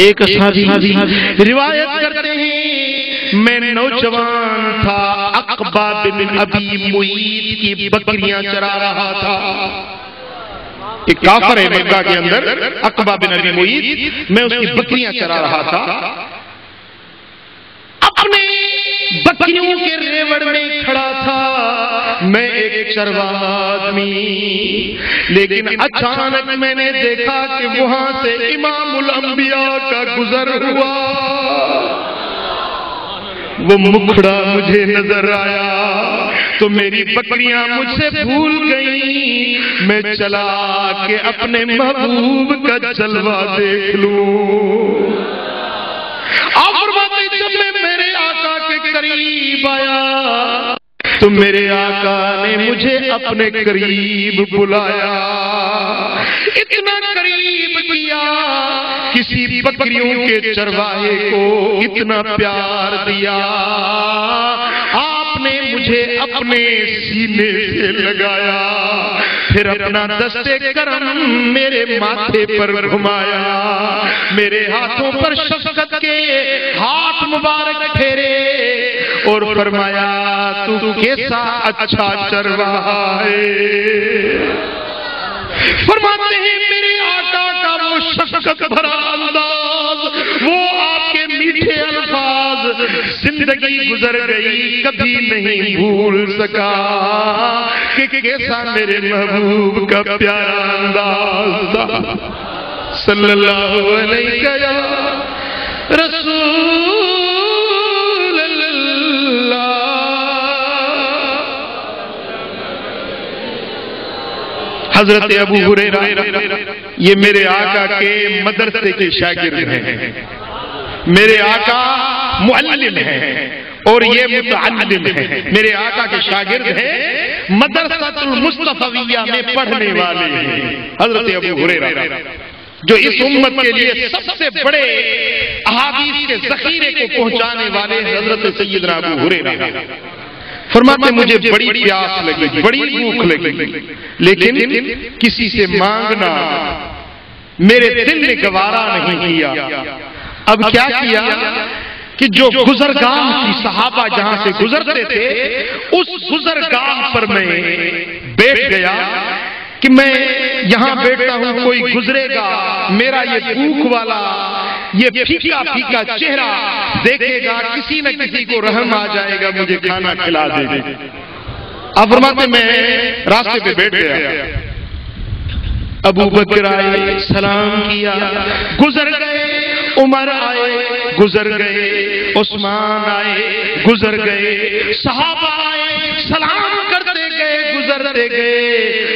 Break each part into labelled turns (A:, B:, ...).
A: ایک صحابی روایت کرتے ہیں میں نوجوان تھا، عقبہ بن ابی معیط کی بکریاں چرا رہا تھا۔ ایک کافر ہے مکہ کے اندر، عقبہ بن ابی معیط، میں اس کی بکریاں چرا رہا تھا۔ اپنے بکریوں کے ریوڑ میں کھڑا تھا میں ایک چرواہا آدمی، لیکن اچانک میں نے دیکھا کہ وہاں سے امام الانبیاء کا گزر ہوا۔ وہ مکھڑا مجھے نظر آیا تو میری بکریاں مجھ سے بھول گئیں، میں چلا کہ اپنے محبوب کا جلوہ دیکھ لوں۔ آپ فرماتے ہیں جب میں میرے آقا کے قریب آیا تو میرے آقا نے مجھے اپنے قریب بلایا، اتنا قریب کیا، کسی بکریوں کے چرواہے کو اتنا پیار دیا۔ آپ نے مجھے اپنے سینے سے لگایا، پھر اپنا دستے کرم میرے ماتھے پر گھمایا، میرے ہاتھوں پر شفقت کے ہاتھ مبارک پھیرے اور فرمایا تو کیسا اچھا چرواہا ہے۔ فرماتے ہیں میرے آقا کا وہ شفقت بھرا انداز، وہ آپ کے میٹھے الفاظ زندگی گزر گئی کبھی نہیں بھول سکا کہ کیسا میرے محبوب کا پیارا انداز تھا۔ صلی اللہ علیہ یا رسول حضرت ابو ہریرہ یہ میرے آقا کے مدرسے کے شاگرد ہیں، میرے آقا معلم ہیں اور یہ متعلم ہیں، میرے آقا کے شاگرد ہیں، مدرسۃ المصطفیہ میں پڑھنے والے ہیں۔ حضرت ابو ہریرہ جو اس امت کے لیے سب سے بڑے احادیث کے ذخیرے کو پہنچانے والے حضرت سیدنا ابو ہریرہ فرماتے مجھے بڑی پیاس لگی، بڑی بھوک لگی، لیکن کسی سے مانگنا میرے دل نے گوارا نہیں کیا۔ اب کیا کیا کہ جو گزرگاہ کی صحابہ جہاں سے گزرتے تھے اس گزرگاہ پر میں بیٹھ گیا کہ میں یہاں بیٹھتا ہوں، کوئی گزرے گا میرا یہ بھوک والا یہ پھیکا پھیکا چہرہ دیکھے گا، کسی نہ کسی کو رحم آ جائے گا، مجھے کھانا کھلا دے گا۔ اب فرماتے میں راستے پہ بیٹھ گیا، ابو بکر آئے سلام کیا، گزر گئے، عمر آئے گزر گئے، عثمان آئے گزر گئے، صحابہ آئے سلام کرتے گئے گزرتے گئے،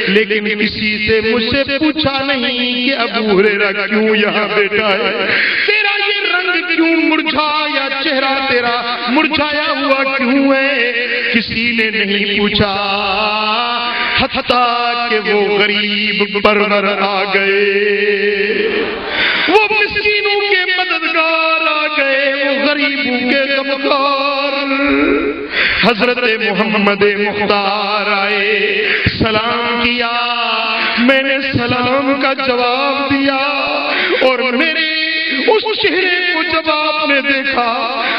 A: لیکن کسی سے مجھ سے پوچھا نہیں کہ ابو ہریرہ کیوں یہاں بیٹھا ہے، تیرا یہ رنگ کیوں مرجھایا، چہرہ تیرا مرجھایا ہوا کیوں ہے، کسی نے نہیں پوچھا، حتیٰ کہ وہ غریب پرور آ گئے، وہ مسکینوں کے مددگار آ گئے، وہ غریبوں کے غمخوار حضرت محمد مختار آئے، سلام کیا، میں نے سلام کا جواب دیا اور میرے اس چہرے کو جب آپ نے دیکھا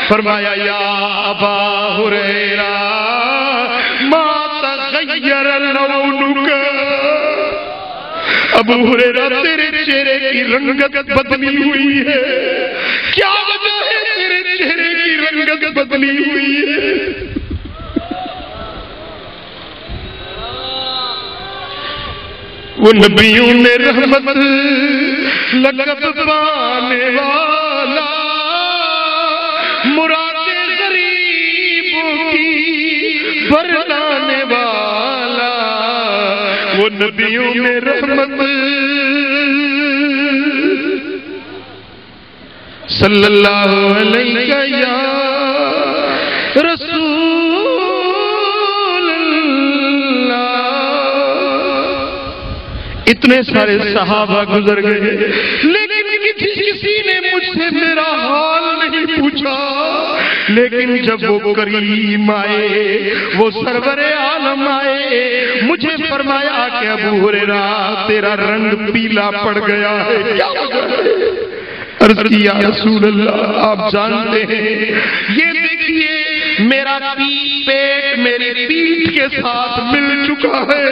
A: فرمایا یا ابا ہریرہ ما تغیر لونک، ابو ہریرہ تیرے چہرے کی رنگت بدلی ہوئی ہے، کیا وجہ ہے تیرے چہرے کی رنگت بدلی ہوئی ہے؟ وہ نبیوں میں رحمت لقب پانے والا، مرادیں غریبوں کی بھرلانے والا، وہ نبیوں میں رحمت صلی اللہ علیہ یا رسول اتنے سارے صحابہ گزر گئے، لیکن کسی نے مجھ سے میرا حال نہیں پوچھا، لیکن جب وہ کریم آئے، وہ سرور عالم آئے، مجھے فرمایا کہ ابو ہریرہ تیرا رنگ پیلا پڑ گیا ہے، کیا وجہ ہے؟ عرض کی یا رسول اللہ آپ جانتے ہیں یہ دیکھیے میرا پیٹ میری پیٹھ کے ساتھ مل چکا ہے،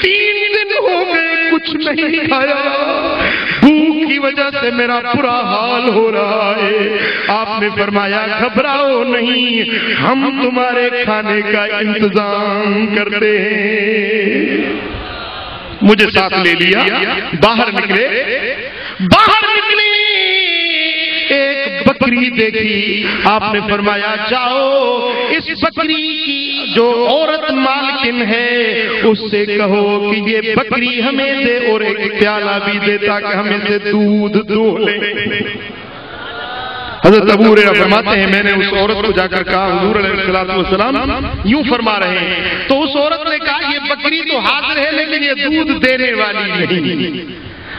A: 3 دن ہو گئے کچھ نہیں کھایا، بھوک کی وجہ سے میرا برا حال ہو رہا ہے۔ آپ نے فرمایا گھبراؤ نہیں، ہم تمہارے کھانے کا انتظام کرتے ہیں۔ مجھے ساتھ لے لیا، باہر نکلے، ایک بکری دیکھی، آپ نے فرمایا جاؤ اس بکری کی جو عورت مالکن ہے اس سے کہو کہ یہ بکری ہمیں دے اور ایک پیالہ بھی دے تاکہ ہم اسے دودھ دو لیں۔ حضرت ابو ہریرہ فرماتے ہیں میں نے اس عورت کو جا کر کہا حضور علیہ السلام یوں فرما رہے ہیں، تو اس عورت نے کہا یہ بکری تو حاضر ہے لیکن یہ دودھ دینے والی نہیں۔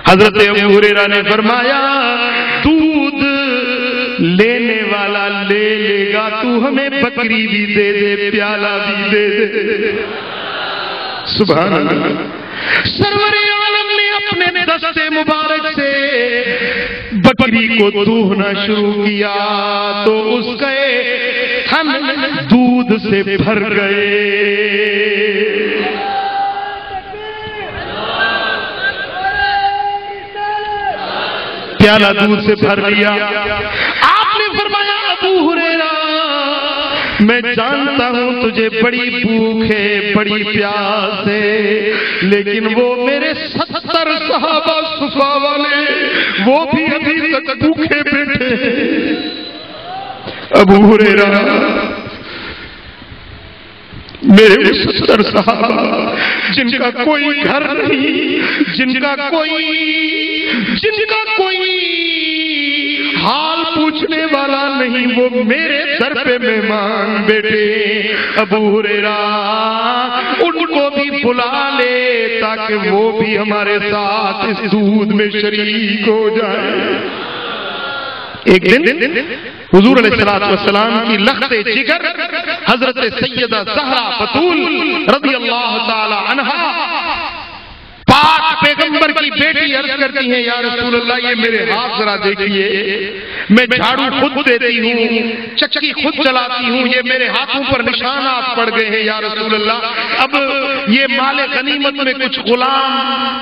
A: حضرت ابو ہریرہ نے فرمایا دودھ لینے والا لے لے گا، تو ہمیں بکری بھی دے دے پیالہ بھی دے دے۔ سبحان اللہ۔ سرور عالم نے اپنے دست مبارک سے بکری کو دوہنا شروع کیا تو اس کے ہم دودھ سے بھر گئے۔ پیالہ دودھ سے بھر لیا۔ آپ نے فرمایا ابو ہریرہ میں جانتا ہوں تجھے بڑی بھوک ہے، بڑی پیاس ہے، لیکن وہ میرے 70 صحابہ صفا والے وہ بھی ابھی تک بھوکے بیٹھے ہیں۔ ابو ہریرہ میرے 70 صحابہ جن کا کوئی گھر نہیں، جن کا کوئی حال پوچھنے والا نہیں، وہ میرے در پہ مہمان بیٹھے۔ ابو ہریرہ ان کو بھی بلا لے تاکہ وہ بھی ہمارے ساتھ اس دودھ میں شریک ہو جائے۔ ایک دن حضور علیہ السلام کی لخت جگر حضرت سیدہ زہرا بتول رضی اللہ تعالی عنہا پاک پیغمبر کی بیٹی عرض کرتی ہیں یا رسول اللہ یہ میرے ہاتھ ذرا دیکھیے، میں جھاڑو خود دیتی ہوں، چکی خود چلاتی ہوں، یہ میرے ہاتھوں پر نشانات پڑ گئے ہیں یا رسول اللہ۔ اب یہ مال غنیمت میں کچھ غلام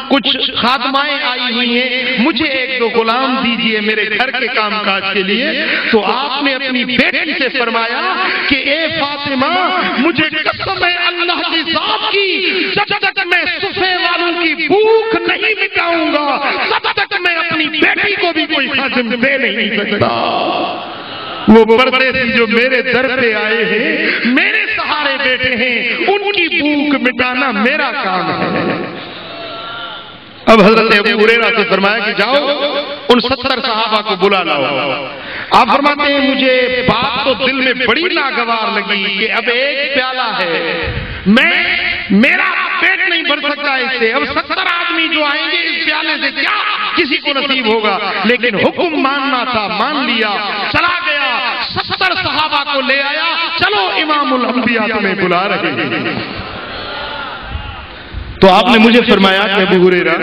A: کچھ خادمائیں آئی ہوئی ہیں، مجھے 1-2 غلام دیجئے میرے گھر کے کام کاج کے لیے۔ تو آپ نے اپنی بیٹی سے فرمایا کہ اے فاطمہ مجھے قسم ہے اللہ کی ذات کی جب تک میں صفے والوں کی بھوک نہیں مٹاؤں گا تب تک میں اپنی بیٹی کو بھی کوئی خادم دے نہیں سکتا۔ وہ پردیسی جو میرے در پہ آئے ہیں، میرے سہارے بیٹے ہیں، ان کی بھوک مٹانا میرا کام ہے۔ اب حضرت ابو ہریرہ سے فرمایا کہ جاؤ ان 70 صحابہ کو بلا لاؤ۔ آپ فرماتے ہیں مجھے بات تو دل میں بڑی ناگوار لگی کہ اب ایک پیالہ ہے، میرا پیٹ نہیں بھر سکتا اس سے، اب 70 آدمی جو آئیں گے اس پیالے سے کیا کسی کو نصیب ہوگا، لیکن حکم ماننا تھا، مان لیا، چلا گیا 70 صحابہ کو لے آیا، چلو امام الانبیاء تمہیں بلا رہے ہیں۔ تو آپ نے مجھے فرمایا کہ ابو ہریرہ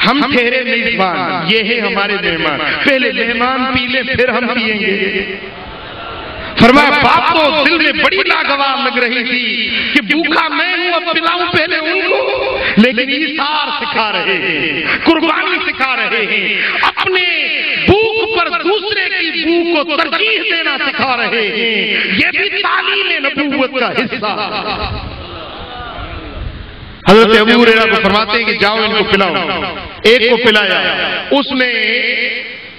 A: ہم ٹھہرے میزبان، یہ ہے ہمارے مہمان، پہلے مہمان پی لیں پھر ہم پیئیں گے۔ فرمایا بات تو دل میں بڑی ناگوار لگ رہی تھی کہ بھوکا میں ہوں اب پلاؤں پہلے ان کو، لیکن ایثار سکھا رہے ہیں، قربانی سکھا رہے ہیں، اپنے بھوک پر دوسرے کی بھوک کو ترجیح دینا سکھا رہے ہیں، یہ بھی تعلیم نبوت کا حصہ۔ حضرت ابو ہریرہ کو فرماتے ہیں کہ جاؤ ان کو پلاؤ۔ ایک کو پلایا، اس نے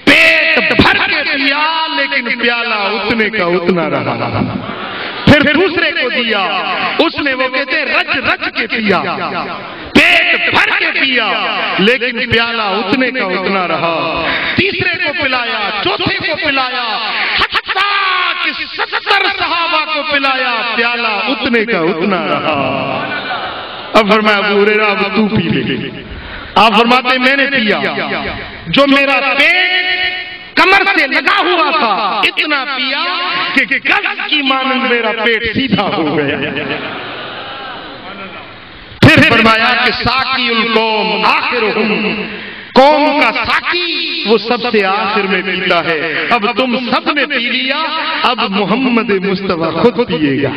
A: پیٹ بھر کے پیا لیکن پیالہ اتنے کا اتنا رہا۔ پھر دوسرے کو دیا، اس نے وہ کہتے رج رج کے پیا، پیٹ بھر کے پیا لیکن پیالہ اتنے کا اتنا رہا۔ تیسرے کو پلایا، چوتھے کو پلایا، حتیٰ کہ 70 صحابہ کو پلایا، پیالہ اتنے کا اتنا رہا۔ اب فرمایا ابو ہریرہ اب تو پی لے۔ آپ فرماتے میں نے پیا، جو میرا پیٹ کمر سے لگا ہوا تھا اتنا پیا کہ گز کی مانند میرا پیٹ سیدھا ہو گیا۔ پھر فرمایا کہ ساقی القوم آخرہم، قوم کا ساقی وہ سب سے آخر میں پیتا ہے، اب تم سب نے پی لیا، اب محمد مصطفیٰ خود پیے گا۔